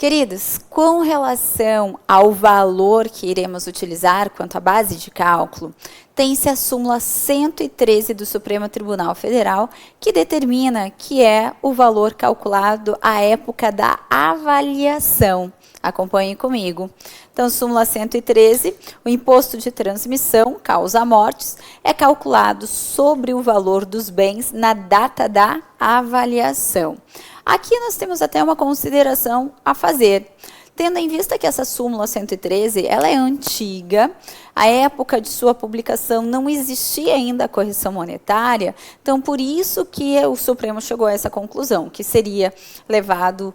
Queridos, com relação ao valor que iremos utilizar quanto à base de cálculo, tem-se a súmula 113 do Supremo Tribunal Federal, que determina que é o valor calculado à época da avaliação. Acompanhe comigo. Então, súmula 113, o imposto de transmissão, causa mortes, é calculado sobre o valor dos bens na data da avaliação. Aqui nós temos até uma consideração a fazer. Tendo em vista que essa súmula 113, ela é antiga, a época de sua publicação não existia ainda a correção monetária, então por isso que o Supremo chegou a essa conclusão, que seria levado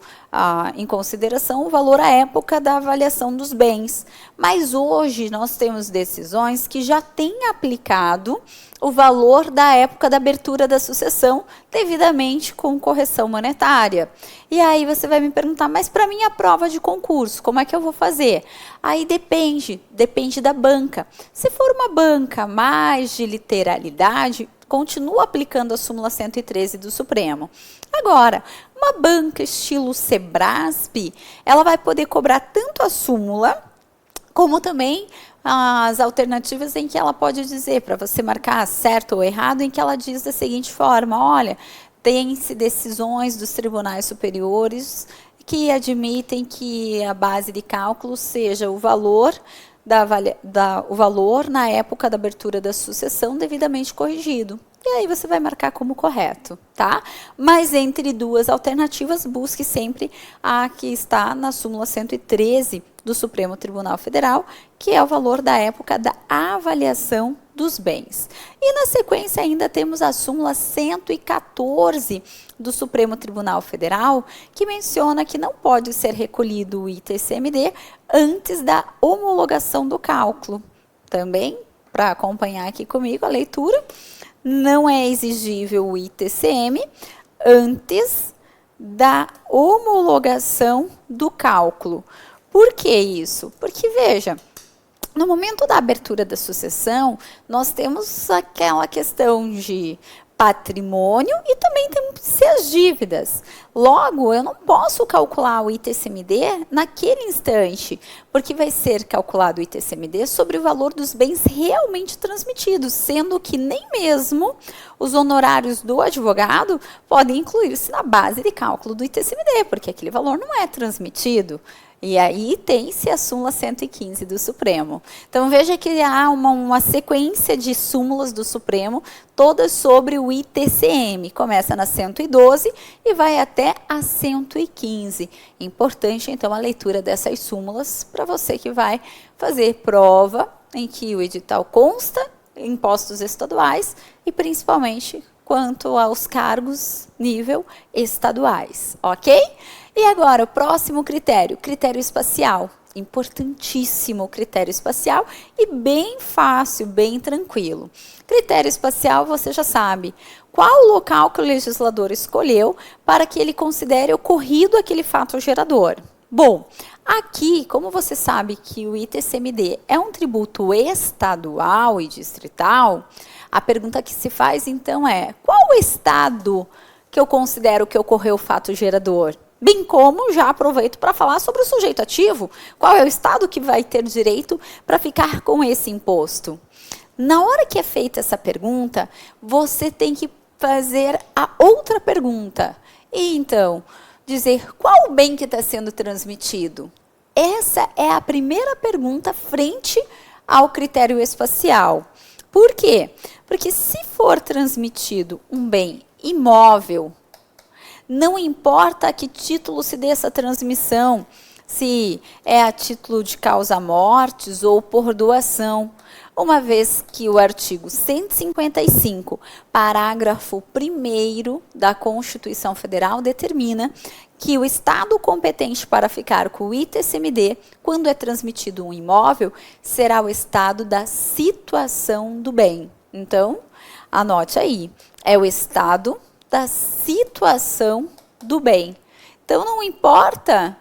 em consideração o valor à época da avaliação dos bens. Mas hoje nós temos decisões que já têm aplicado o valor da época da abertura da sucessão, devidamente com correção monetária. E aí você vai me perguntar, mas para minha prova de concurso, como é que eu vou fazer? Aí depende da banca. Se for uma banca mais de literalidade, continua aplicando a súmula 113 do Supremo. Agora, uma banca estilo Sebrasp, ela vai poder cobrar tanto a súmula, como também as alternativas em que ela pode dizer, para você marcar certo ou errado, em que ela diz da seguinte forma, olha, tem-se decisões dos tribunais superiores que admitem que a base de cálculo seja o valor o valor na época da abertura da sucessão devidamente corrigido. E aí você vai marcar como correto, tá? Mas entre duas alternativas, busque sempre a que está na súmula 113 do Supremo Tribunal Federal, que é o valor da época da avaliação dos bens. E na sequência ainda temos a súmula 114 do Supremo Tribunal Federal, que menciona que não pode ser recolhido o ITCMD antes da homologação do cálculo. Também, para acompanhar aqui comigo a leitura, não é exigível o ITCM antes da homologação do cálculo. Por que isso? Porque, veja, no momento da abertura da sucessão, nós temos aquela questão de patrimônio e também temos as dívidas. Logo, eu não posso calcular o ITCMD naquele instante, porque vai ser calculado o ITCMD sobre o valor dos bens realmente transmitidos, sendo que nem mesmo os honorários do advogado podem incluir-se na base de cálculo do ITCMD, porque aquele valor não é transmitido. E aí tem-se a súmula 115 do Supremo. Então veja que há uma sequência de súmulas do Supremo, todas sobre o ITCM. Começa na 112 e vai até a 115. Importante, então, a leitura dessas súmulas para você que vai fazer prova em que o edital consta impostos estaduais e principalmente quanto aos cargos nível estaduais, ok? E agora, o próximo critério espacial. Importantíssimo o critério espacial e bem fácil, bem tranquilo. Critério espacial, você já sabe. Qual o local que o legislador escolheu para que ele considere ocorrido aquele fato gerador? Bom, aqui, como você sabe que o ITCMD é um tributo estadual e distrital, a pergunta que se faz, então, é qual o estado que eu considero que ocorreu o fato gerador? Bem como já aproveito para falar sobre o sujeito ativo, qual é o estado que vai ter direito para ficar com esse imposto. Na hora que é feita essa pergunta, você tem que fazer a outra pergunta. E então, dizer qual o bem que está sendo transmitido? Essa é a primeira pergunta frente ao critério espacial. Por quê? Porque se for transmitido um bem imóvel, não importa a que título se dê essa transmissão, se é a título de causa-mortes ou por doação, uma vez que o artigo 155, parágrafo 1º da Constituição Federal determina que o Estado competente para ficar com o ITCMD, quando é transmitido um imóvel, será o Estado da situação do bem. Então, anote aí, é o Estado da situação do bem. Então, não importa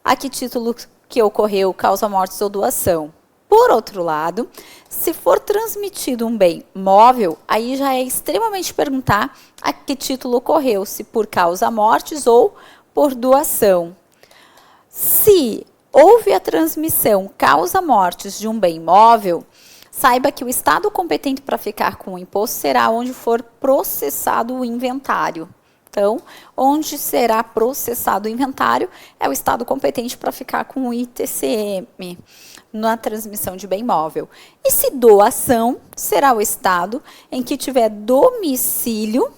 a que título que ocorreu causa-mortes ou doação. Por outro lado, se for transmitido um bem móvel, aí já é extremamente perguntar a que título ocorreu, se por causa-mortes ou por doação. Se houve a transmissão causa-mortes de um bem imóvel, saiba que o estado competente para ficar com o imposto será onde for processado o inventário. Então, onde será processado o inventário é o estado competente para ficar com o ITCM na transmissão de bem imóvel. E se doação, será o estado em que tiver domicílio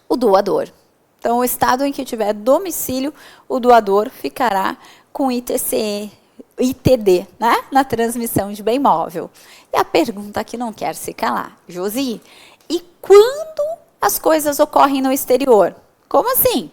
o doador. Então, o estado em que tiver domicílio, o doador ficará com ITD, né? Na transmissão de bem imóvel. E a pergunta que não quer se calar, Josi, e quando as coisas ocorrem no exterior? Como assim?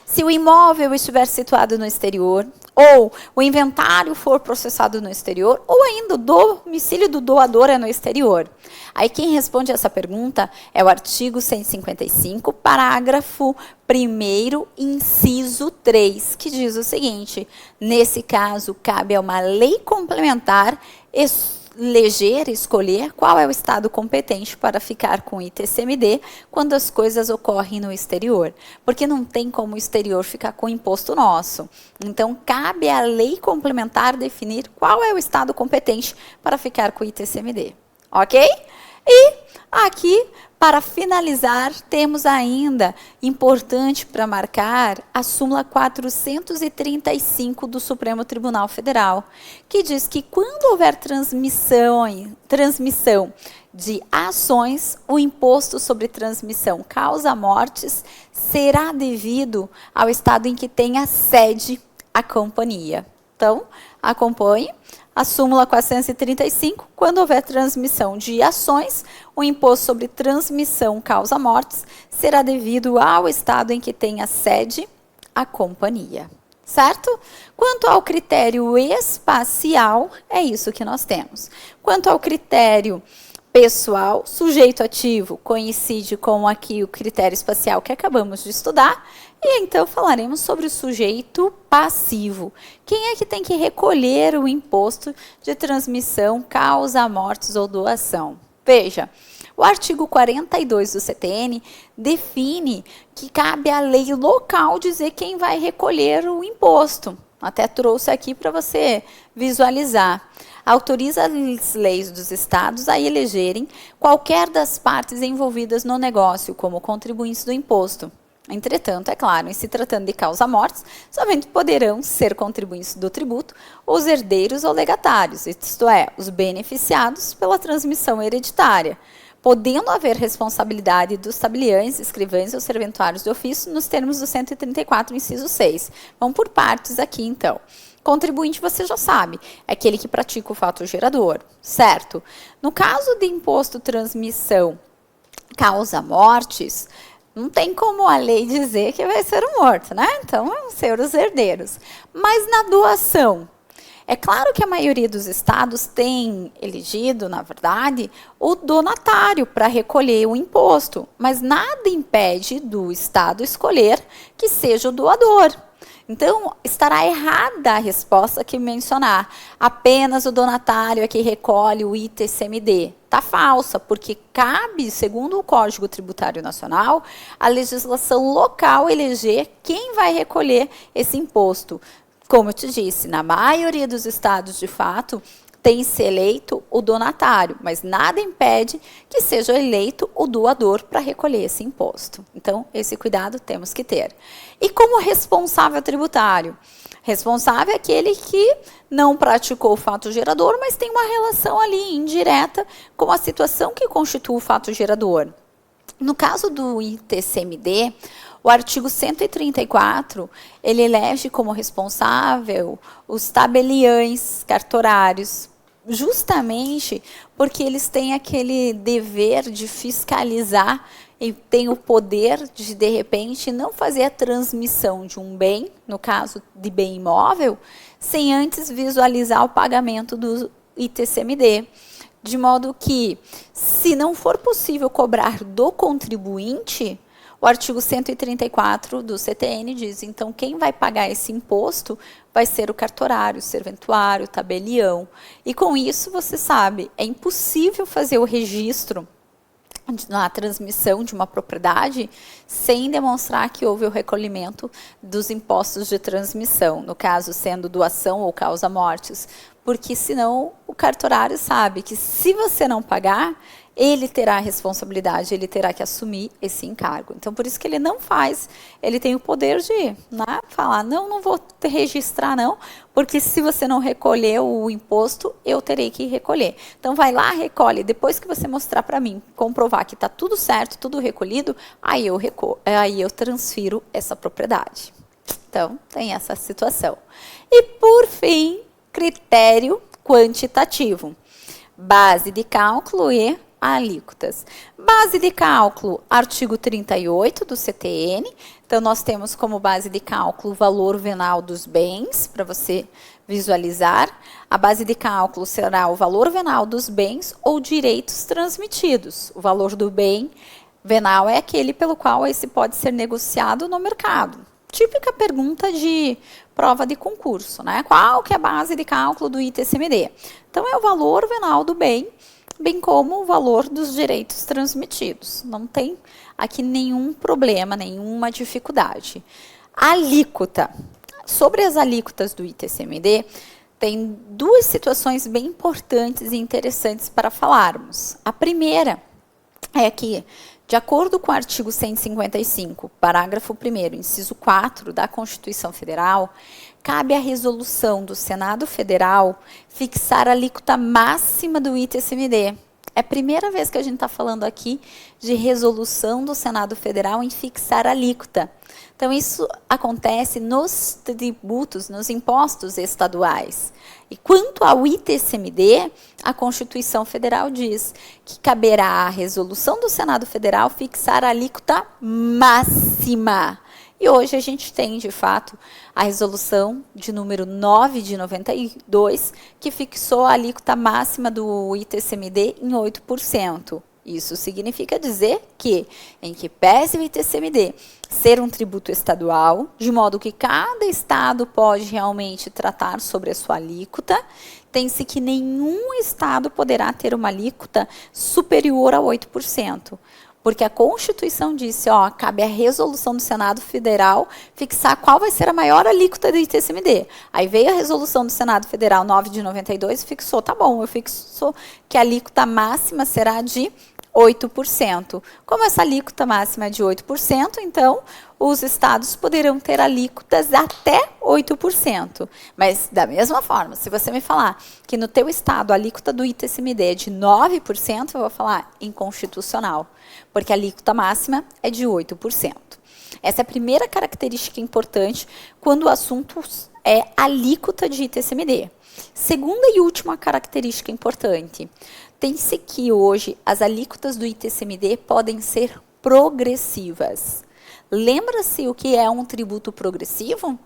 Se o imóvel estiver situado no exterior, ou o inventário for processado no exterior, ou ainda o domicílio do doador é no exterior. Aí quem responde essa pergunta é o artigo 155, parágrafo 1º, inciso 3, que diz o seguinte: nesse caso, cabe a uma lei complementar escolher qual é o estado competente para ficar com o ITCMD quando as coisas ocorrem no exterior. Porque não tem como o exterior ficar com o imposto nosso. Então, cabe à lei complementar definir qual é o estado competente para ficar com o ITCMD. Ok? E aqui, para finalizar, temos ainda, importante para marcar, a súmula 435 do Supremo Tribunal Federal, que diz que quando houver transmissão de ações, o imposto sobre transmissão causa-mortes será devido ao estado em que tenha sede a companhia. Então, acompanhe. A súmula 435, quando houver transmissão de ações, o imposto sobre transmissão causa-mortes será devido ao estado em que tenha sede a companhia. Certo? Quanto ao critério espacial, é isso que nós temos. Quanto ao critério pessoal, sujeito ativo coincide com aqui o critério espacial que acabamos de estudar, e então falaremos sobre o sujeito passivo. Quem é que tem que recolher o imposto de transmissão, causa-mortes ou doação? Veja, o artigo 42 do CTN define que cabe à lei local dizer quem vai recolher o imposto. Até trouxe aqui para você visualizar. Autoriza as leis dos estados a elegerem qualquer das partes envolvidas no negócio como contribuintes do imposto. Entretanto, é claro, em se tratando de causa-mortes, somente poderão ser contribuintes do tributo os herdeiros ou legatários, isto é, os beneficiados pela transmissão hereditária, podendo haver responsabilidade dos tabeliães, escrivães ou serventuários de ofício nos termos do 134, inciso 6. Vamos por partes aqui, então. Contribuinte, você já sabe, é aquele que pratica o fato gerador, certo? No caso de imposto transmissão causa-mortes, não tem como a lei dizer que vai ser o morto, né? Então, vão ser os herdeiros. Mas na doação, é claro que a maioria dos estados tem elegido, na verdade, o donatário para recolher o imposto, mas nada impede do estado escolher que seja o doador. Então, estará errada a resposta que mencionar. Apenas o donatário é que recolhe o ITCMD. Está falsa, porque cabe, segundo o Código Tributário Nacional, a legislação local eleger quem vai recolher esse imposto. Como eu te disse, na maioria dos estados, de fato, tem-se eleito o donatário, mas nada impede que seja eleito o doador para recolher esse imposto. Então, esse cuidado temos que ter. E como responsável tributário? Responsável é aquele que não praticou o fato gerador, mas tem uma relação ali indireta com a situação que constitui o fato gerador. No caso do ITCMD, o artigo 134, ele elege como responsável os tabeliães cartorários, justamente porque eles têm aquele dever de fiscalizar e têm o poder de repente, não fazer a transmissão de um bem, no caso de bem imóvel, sem antes visualizar o pagamento do ITCMD. De modo que, se não for possível cobrar do contribuinte, o artigo 134 do CTN diz, então, quem vai pagar esse imposto vai ser o cartorário, o serventuário, o tabelião. E com isso, você sabe, é impossível fazer o registro na transmissão de uma propriedade sem demonstrar que houve o recolhimento dos impostos de transmissão, no caso sendo doação ou causa-mortes, porque senão o cartorário sabe que se você não pagar, ele terá a responsabilidade, ele terá que assumir esse encargo. Então, por isso que ele não faz, ele tem o poder de falar, não vou te registrar não, porque se você não recolher o imposto, eu terei que recolher. Então, vai lá, recolhe, depois que você mostrar para mim, comprovar que está tudo certo, tudo recolhido, aí eu transfiro essa propriedade. Então, tem essa situação. E, por fim, critério quantitativo. Base de cálculo e alíquotas. Base de cálculo, artigo 38 do CTN. Então, nós temos como base de cálculo o valor venal dos bens, para você visualizar. A base de cálculo será o valor venal dos bens ou direitos transmitidos. O valor do bem venal é aquele pelo qual esse pode ser negociado no mercado. Típica pergunta de prova de concurso, né? Qual que é a base de cálculo do ITCMD? Então, é o valor venal do bem, bem como o valor dos direitos transmitidos. Não tem aqui nenhum problema, nenhuma dificuldade. Alíquota. Sobre as alíquotas do ITCMD, tem duas situações bem importantes e interessantes para falarmos. A primeira é que, de acordo com o artigo 155, parágrafo 1º, inciso 4 da Constituição Federal, cabe à resolução do Senado Federal fixar a alíquota máxima do ITCMD. É a primeira vez que a gente está falando aqui de resolução do Senado Federal em fixar a alíquota. Então, isso acontece nos tributos, nos impostos estaduais. E quanto ao ITCMD, a Constituição Federal diz que caberá à resolução do Senado Federal fixar a alíquota máxima. E hoje a gente tem, de fato, a resolução de número 9 de 92, que fixou a alíquota máxima do ITCMD em 8%. Isso significa dizer que, em que pese o ITCMD ser um tributo estadual, de modo que cada estado pode realmente tratar sobre a sua alíquota, tem-se que nenhum estado poderá ter uma alíquota superior a 8%. Porque a Constituição disse, cabe à resolução do Senado Federal fixar qual vai ser a maior alíquota do ITCMD. Aí veio a resolução do Senado Federal 9 de 92 e fixou, tá bom, eu fixo que a alíquota máxima será de 8%. Como essa alíquota máxima é de 8%, então os estados poderão ter alíquotas até 8%. Mas, da mesma forma, se você me falar que no teu estado a alíquota do ITCMD é de 9%, eu vou falar inconstitucional, porque a alíquota máxima é de 8%. Essa é a primeira característica importante quando o assunto é alíquota de ITCMD. Segunda e última característica importante. Tem-se que hoje as alíquotas do ITCMD podem ser progressivas. Lembra-se o que é um tributo progressivo?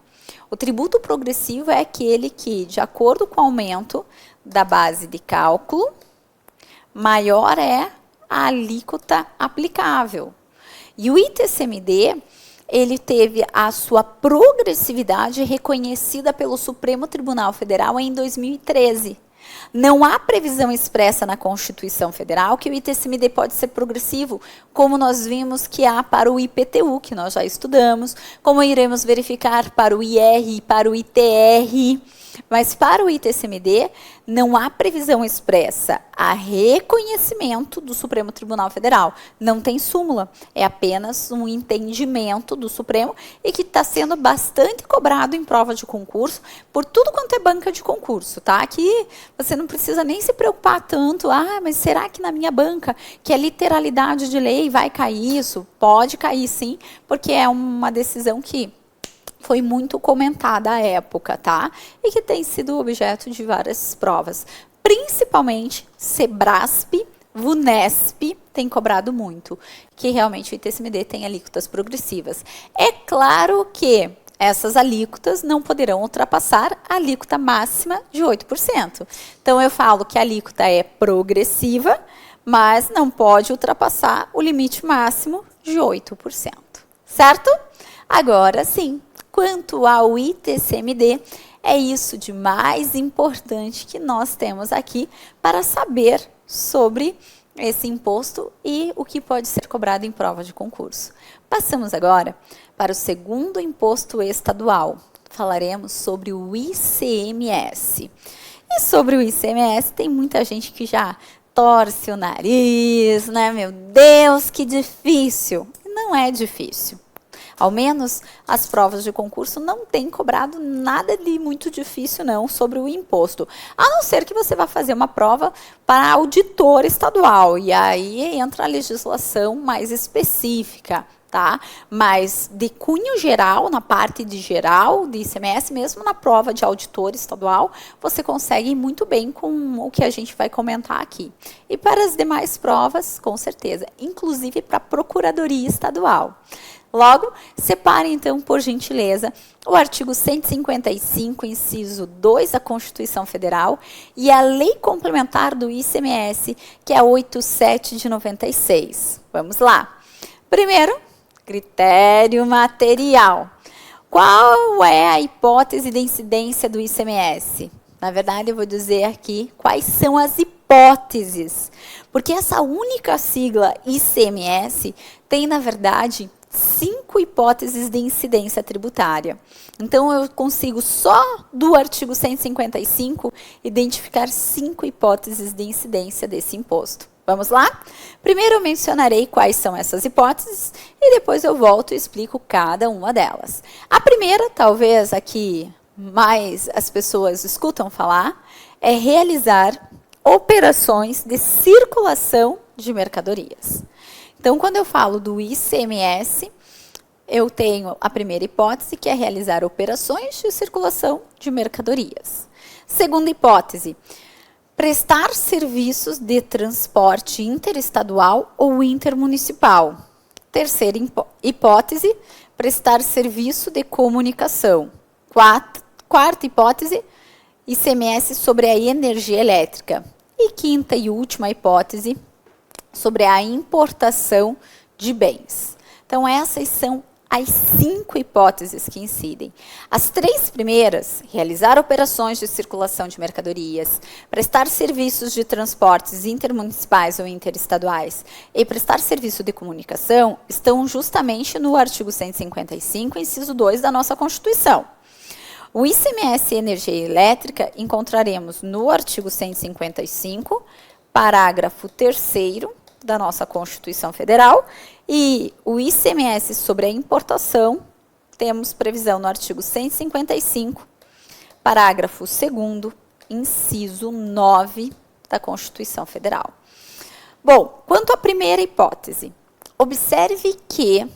O tributo progressivo é aquele que, de acordo com o aumento da base de cálculo, maior é a alíquota aplicável. E o ITCMD, ele teve a sua progressividade reconhecida pelo Supremo Tribunal Federal em 2013. Não há previsão expressa na Constituição Federal que o ITCMD pode ser progressivo, como nós vimos que há para o IPTU, que nós já estudamos, como iremos verificar para o IR e para o ITR. Mas para o ITCMD, não há previsão expressa. Há reconhecimento do Supremo Tribunal Federal. Não tem súmula. É apenas um entendimento do Supremo e que está sendo bastante cobrado em prova de concurso por tudo quanto é banca de concurso, tá? Aqui você não precisa nem se preocupar tanto. Mas será que na minha banca, que é literalidade de lei, vai cair isso? Pode cair sim, porque é uma decisão que foi muito comentada à época, tá? E que tem sido objeto de várias provas. Principalmente, Sebrasp, Vunesp tem cobrado muito, que realmente o ITCMD tem alíquotas progressivas. É claro que essas alíquotas não poderão ultrapassar a alíquota máxima de 8%. Então, eu falo que a alíquota é progressiva, mas não pode ultrapassar o limite máximo de 8%. Certo? Agora sim. Quanto ao ITCMD, é isso de mais importante que nós temos aqui para saber sobre esse imposto e o que pode ser cobrado em prova de concurso. Passamos agora para o segundo imposto estadual. Falaremos sobre o ICMS. E sobre o ICMS, tem muita gente que já torce o nariz, né? Meu Deus, que difícil. Não é difícil. Ao menos as provas de concurso não têm cobrado nada de muito difícil não sobre o imposto. A não ser que você vá fazer uma prova para auditor estadual. E aí entra a legislação mais específica. Tá? Mas de cunho geral, na parte de geral de ICMS, mesmo na prova de auditor estadual, você consegue ir muito bem com o que a gente vai comentar aqui. E para as demais provas, com certeza, inclusive para a Procuradoria Estadual. Logo, separe então, por gentileza, o artigo 155, inciso 2 da Constituição Federal e a Lei Complementar do ICMS, que é a 87 de 96. Vamos lá. Primeiro, critério material. Qual é a hipótese de incidência do ICMS? Na verdade, eu vou dizer aqui quais são as hipóteses. Porque essa única sigla ICMS tem, na verdade, 5 hipóteses de incidência tributária. Então, eu consigo só do artigo 155 identificar 5 hipóteses de incidência desse imposto. Vamos lá? Primeiro eu mencionarei quais são essas hipóteses e depois eu volto e explico cada uma delas. A primeira, talvez aqui mais as pessoas escutam falar, é realizar operações de circulação de mercadorias. Então, quando eu falo do ICMS, eu tenho a primeira hipótese, que é realizar operações de circulação de mercadorias. Segunda hipótese, prestar serviços de transporte interestadual ou intermunicipal. Terceira hipótese, prestar serviço de comunicação. Quarta hipótese, ICMS sobre a energia elétrica. E quinta e última hipótese, sobre a importação de bens. Então, essas são as 5 hipóteses que incidem. As 3 primeiras, realizar operações de circulação de mercadorias, prestar serviços de transportes intermunicipais ou interestaduais e prestar serviço de comunicação, estão justamente no artigo 155, inciso 2 da nossa Constituição. O ICMS e energia elétrica encontraremos no artigo 155, parágrafo 3º da nossa Constituição Federal, e o ICMS sobre a importação, temos previsão no artigo 155, parágrafo 2º, inciso 9 da Constituição Federal. Bom, quanto à primeira hipótese, observe que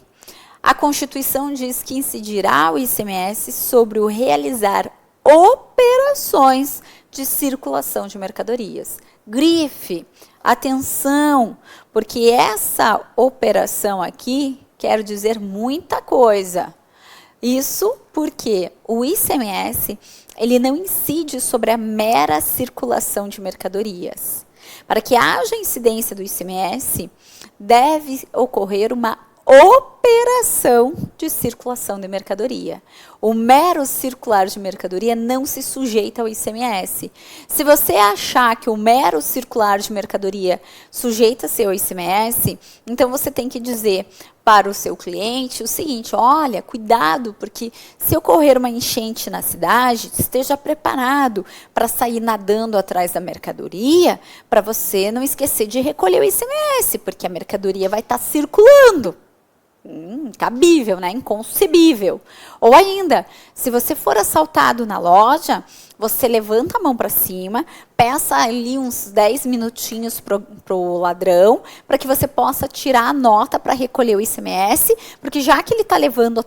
a Constituição diz que incidirá o ICMS sobre o realizar operações de circulação de mercadorias. Grife, atenção, porque essa operação aqui quer dizer muita coisa. Isso porque o ICMS, ele não incide sobre a mera circulação de mercadorias. Para que haja incidência do ICMS, deve ocorrer uma operação de circulação de mercadoria. O mero circular de mercadoria não se sujeita ao ICMS. Se você achar que o mero circular de mercadoria sujeita-se ao ICMS, então você tem que dizer para o seu cliente o seguinte: olha, cuidado, porque se ocorrer uma enchente na cidade, esteja preparado para sair nadando atrás da mercadoria, para você não esquecer de recolher o ICMS, porque a mercadoria vai estar circulando. Cabível, né? Inconcebível. Ou ainda, se você for assaltado na loja, você levanta a mão para cima, peça ali uns 10 minutinhos pro ladrão, para que você possa tirar a nota para recolher o ICMS, porque já que ele está levando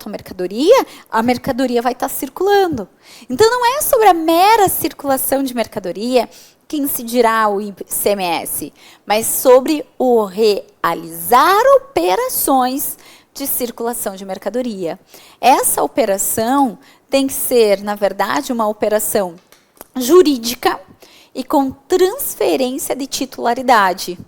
a mercadoria vai estar circulando. Então, não é sobre a mera circulação de mercadoria que incidirá o ICMS, mas sobre o realizar operações de circulação de mercadoria. Essa operação tem que ser, na verdade, uma operação jurídica e com transferência de titularidade.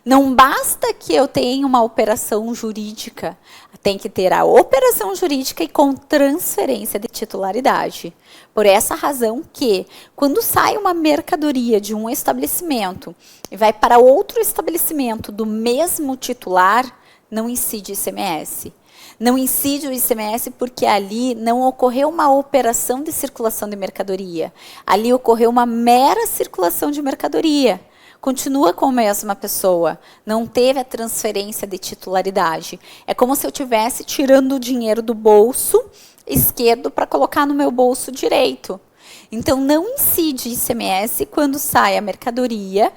Não basta que eu tenha uma operação jurídica, tem que ter a operação jurídica e com transferência de titularidade. Por essa razão que, quando sai uma mercadoria de um estabelecimento e vai para outro estabelecimento do mesmo titular, não incide ICMS. Não incide o ICMS porque ali não ocorreu uma operação de circulação de mercadoria. Ali ocorreu uma mera circulação de mercadoria. Continua com a mesma pessoa, não teve a transferência de titularidade. É como se eu estivesse tirando o dinheiro do bolso esquerdo para colocar no meu bolso direito. Então, não incide ICMS quando sai a mercadoria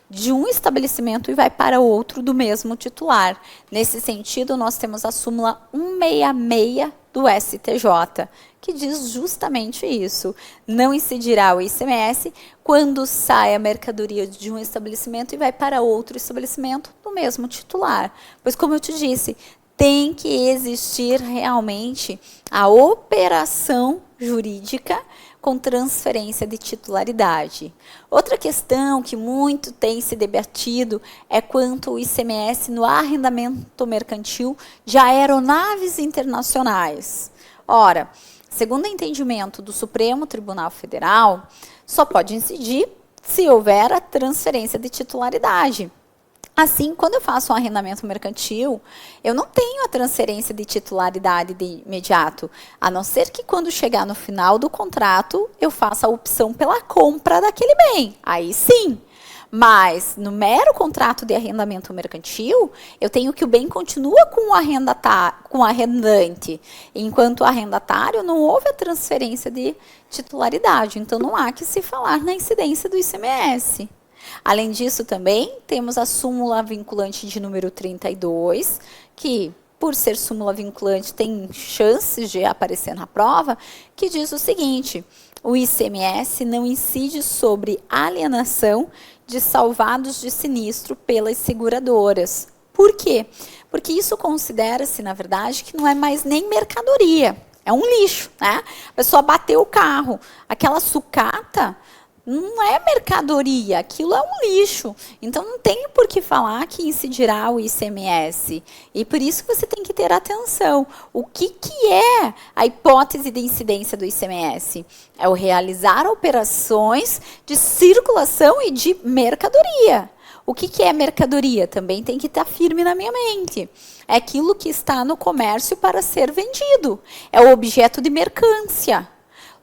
de um estabelecimento e vai para outro do mesmo titular. Nesse sentido, nós temos a súmula 166 do STJ, que diz justamente isso. Não incidirá o ICMS quando sai a mercadoria de um estabelecimento e vai para outro estabelecimento do mesmo titular. Pois, como eu te disse, tem que existir realmente a operação jurídica com transferência de titularidade. Outra questão que muito tem se debatido é quanto ao ICMS no arrendamento mercantil de aeronaves internacionais. Ora, segundo o entendimento do Supremo Tribunal Federal, só pode incidir se houver a transferência de titularidade. Assim, quando eu faço um arrendamento mercantil, eu não tenho a transferência de titularidade de imediato, a não ser que quando chegar no final do contrato, eu faça a opção pela compra daquele bem. Aí sim. Mas, no mero contrato de arrendamento mercantil, eu tenho que o bem continua com o arrendante, enquanto o arrendatário não houve a transferência de titularidade. Então, não há que se falar na incidência do ICMS. Além disso, também temos a súmula vinculante de número 32, que, por ser súmula vinculante, tem chances de aparecer na prova, que diz o seguinte: o ICMS não incide sobre alienação de salvados de sinistro pelas seguradoras. Por quê? Porque isso considera-se, na verdade, que não é mais nem mercadoria, é um lixo, né? A pessoa bateu o carro, aquela sucata não é mercadoria, aquilo é um lixo. Então, não tem por que falar que incidirá o ICMS. E por isso que você tem que ter atenção. O que é a hipótese de incidência do ICMS? É o realizar operações de circulação e de mercadoria. O que é mercadoria? Também tem que estar firme na minha mente. É aquilo que está no comércio para ser vendido. É o objeto de mercância.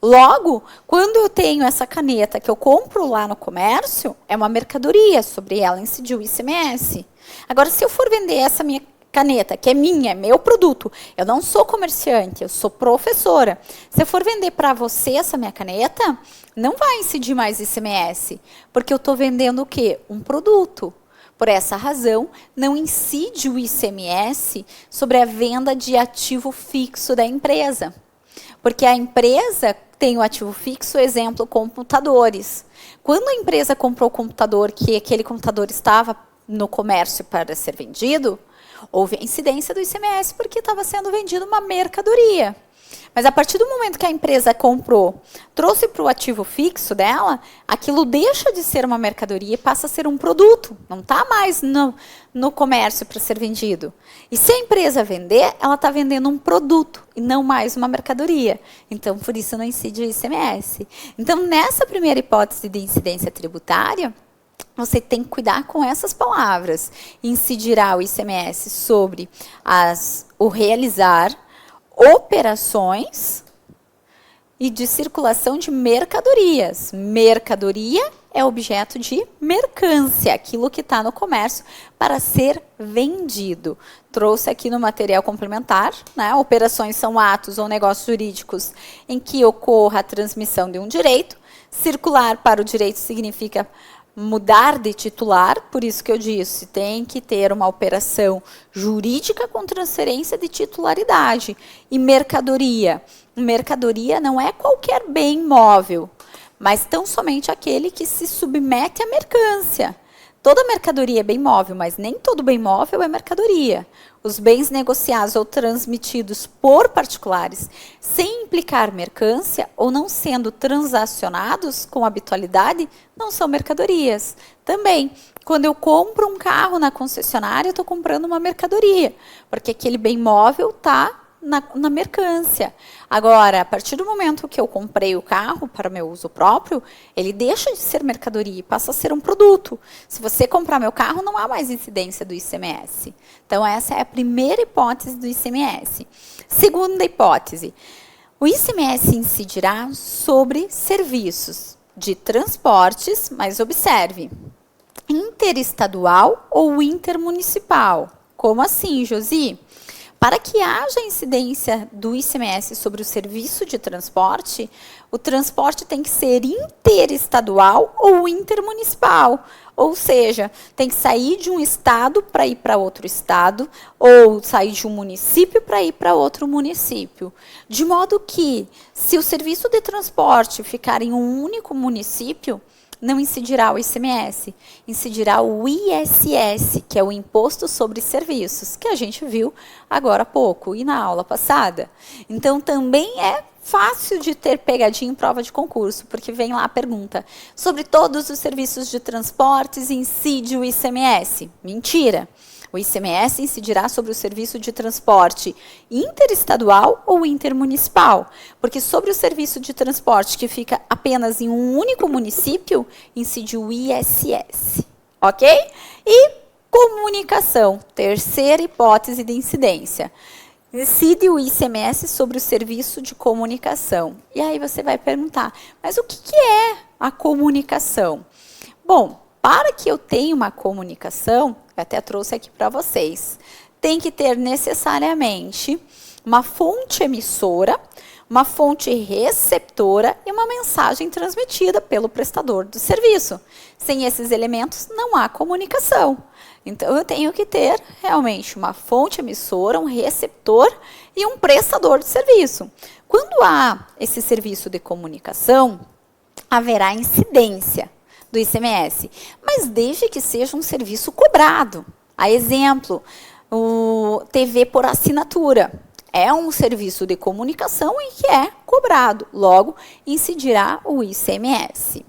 Logo, quando eu tenho essa caneta que eu compro lá no comércio, é uma mercadoria, sobre ela incidiu o ICMS. Agora, se eu for vender essa minha caneta, que é minha, é meu produto, eu não sou comerciante, eu sou professora. Se eu for vender para você essa minha caneta, não vai incidir mais ICMS, porque eu estou vendendo o quê? Um produto. Por essa razão, não incide o ICMS sobre a venda de ativo fixo da empresa. Porque a empresa tem o ativo fixo, exemplo, computadores. Quando a empresa comprou o computador, que aquele computador estava no comércio para ser vendido, houve a incidência do ICMS porque estava sendo vendido uma mercadoria. Mas a partir do momento que a empresa comprou, trouxe para o ativo fixo dela, aquilo deixa de ser uma mercadoria e passa a ser um produto. Não está mais no comércio para ser vendido. E se a empresa vender, ela está vendendo um produto e não mais uma mercadoria. Então, por isso não incide o ICMS. Então, nessa primeira hipótese de incidência tributária, você tem que cuidar com essas palavras. Incidirá o ICMS sobre o realizar operações e de circulação de mercadorias. Mercadoria é objeto de mercância, aquilo que está no comércio para ser vendido. Trouxe aqui no material complementar, né? Operações são atos ou negócios jurídicos em que ocorra a transmissão de um direito. Circular para o direito significa mudar de titular, por isso que eu disse, tem que ter uma operação jurídica com transferência de titularidade. E mercadoria. Mercadoria não é qualquer bem móvel, mas tão somente aquele que se submete à mercância. Toda mercadoria é bem móvel, mas nem todo bem móvel é mercadoria. os bens negociados ou transmitidos por particulares sem implicar mercância ou não sendo transacionados com habitualidade, não são mercadorias. Também, quando eu compro um carro na concessionária, eu estou comprando uma mercadoria, porque aquele bem móvel está na mercância. Agora, a partir do momento que eu comprei o carro para meu uso próprio, ele deixa de ser mercadoria e passa a ser um produto. Se você comprar meu carro, não há mais incidência do ICMS. Então, essa é a primeira hipótese do ICMS. Segunda hipótese, o ICMS incidirá sobre serviços de transportes, mas observe, interestadual ou intermunicipal. Como assim, Josi? Para que haja incidência do ICMS sobre o serviço de transporte, o transporte tem que ser interestadual ou intermunicipal. Ou seja, tem que sair de um estado para ir para outro estado, ou sair de um município para ir para outro município. De modo que, se o serviço de transporte ficar em um único município, não incidirá o ICMS, incidirá o ISS, que é o Imposto sobre Serviços, que a gente viu agora há pouco e na aula passada. Então, também é fácil de ter pegadinha em prova de concurso, porque vem lá a pergunta, sobre todos os serviços de transportes incide o ICMS? Mentira! O ICMS incidirá sobre o serviço de transporte interestadual ou intermunicipal, porque sobre o serviço de transporte que fica apenas em um único município, incide o ISS. Ok? E comunicação, terceira hipótese de incidência. Incide o ICMS sobre o serviço de comunicação. E aí você vai perguntar, mas o que é a comunicação? Bom, para que eu tenha uma comunicação, eu até trouxe aqui para vocês, tem que ter necessariamente uma fonte emissora, uma fonte receptora e uma mensagem transmitida pelo prestador do serviço. Sem esses elementos, não há comunicação. Então, eu tenho que ter realmente uma fonte emissora, um receptor e um prestador de serviço. Quando há esse serviço de comunicação, haverá incidência do ICMS, mas desde que seja um serviço cobrado. A exemplo, o TV por assinatura é um serviço de comunicação em que é cobrado, logo incidirá o ICMS.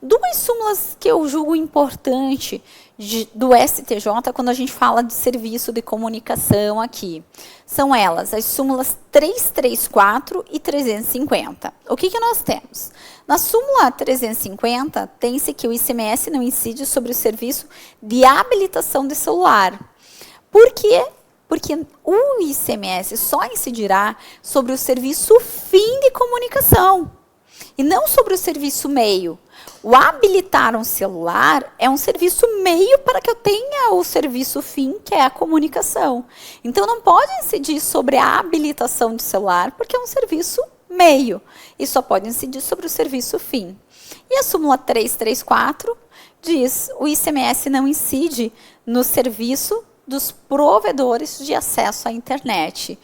Duas súmulas que eu julgo importante do STJ quando a gente fala de serviço de comunicação aqui. São elas, as súmulas 334 e 350. O que nós temos? Na súmula 350, tem-se que o ICMS não incide sobre o serviço de habilitação de celular. Por quê? Porque o ICMS só incidirá sobre o serviço fim de comunicação e não sobre o serviço meio. O habilitar um celular é um serviço meio para que eu tenha o serviço fim, que é a comunicação. Então, não pode incidir sobre a habilitação de celular, porque é um serviço meio. E só pode incidir sobre o serviço fim. E a súmula 334 diz, o ICMS não incide no serviço dos provedores de acesso à internet.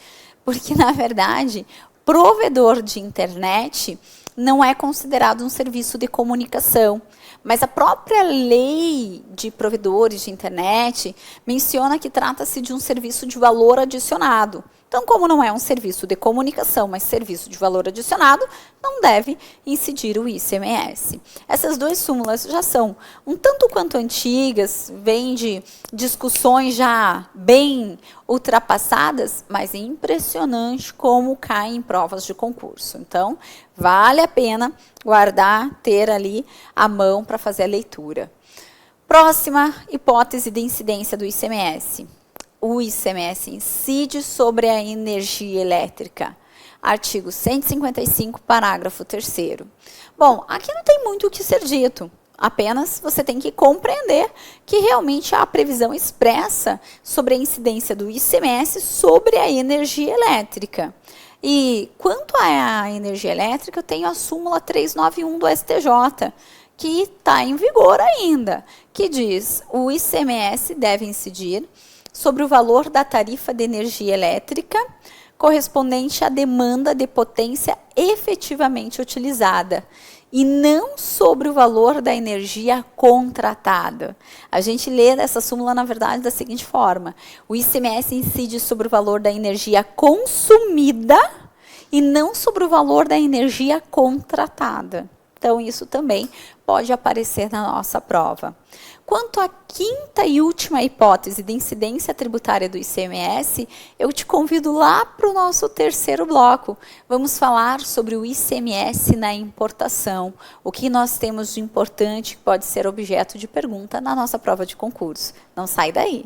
Porque, na verdade, provedor de internet não é considerado um serviço de comunicação, mas a própria lei de provedores de internet menciona que trata-se de um serviço de valor adicionado. Então, como não é um serviço de comunicação, mas serviço de valor adicionado, não deve incidir o ICMS. Essas duas súmulas já são um tanto quanto antigas, vêm de discussões já bem ultrapassadas, mas é impressionante como caem em provas de concurso. Então, vale a pena guardar, ter ali à mão para fazer a leitura. Próxima hipótese de incidência do ICMS. O ICMS incide sobre a energia elétrica. Artigo 155, parágrafo 3º. Bom, aqui não tem muito o que ser dito. Apenas você tem que compreender que realmente há previsão expressa sobre a incidência do ICMS sobre a energia elétrica. E quanto à energia elétrica, eu tenho a súmula 391 do STJ, que está em vigor ainda, que diz o ICMS deve incidir sobre o valor da tarifa de energia elétrica correspondente à demanda de potência efetivamente utilizada. e não sobre o valor da energia contratada. A gente lê essa súmula, na verdade, da seguinte forma: o ICMS incide sobre o valor da energia consumida e não sobre o valor da energia contratada. Então, isso também pode aparecer na nossa prova. Quanto à quinta e última hipótese de incidência tributária do ICMS, eu te convido lá para o nosso terceiro bloco. Vamos falar sobre o ICMS na importação, o que nós temos de importante que pode ser objeto de pergunta na nossa prova de concurso. Não sai daí!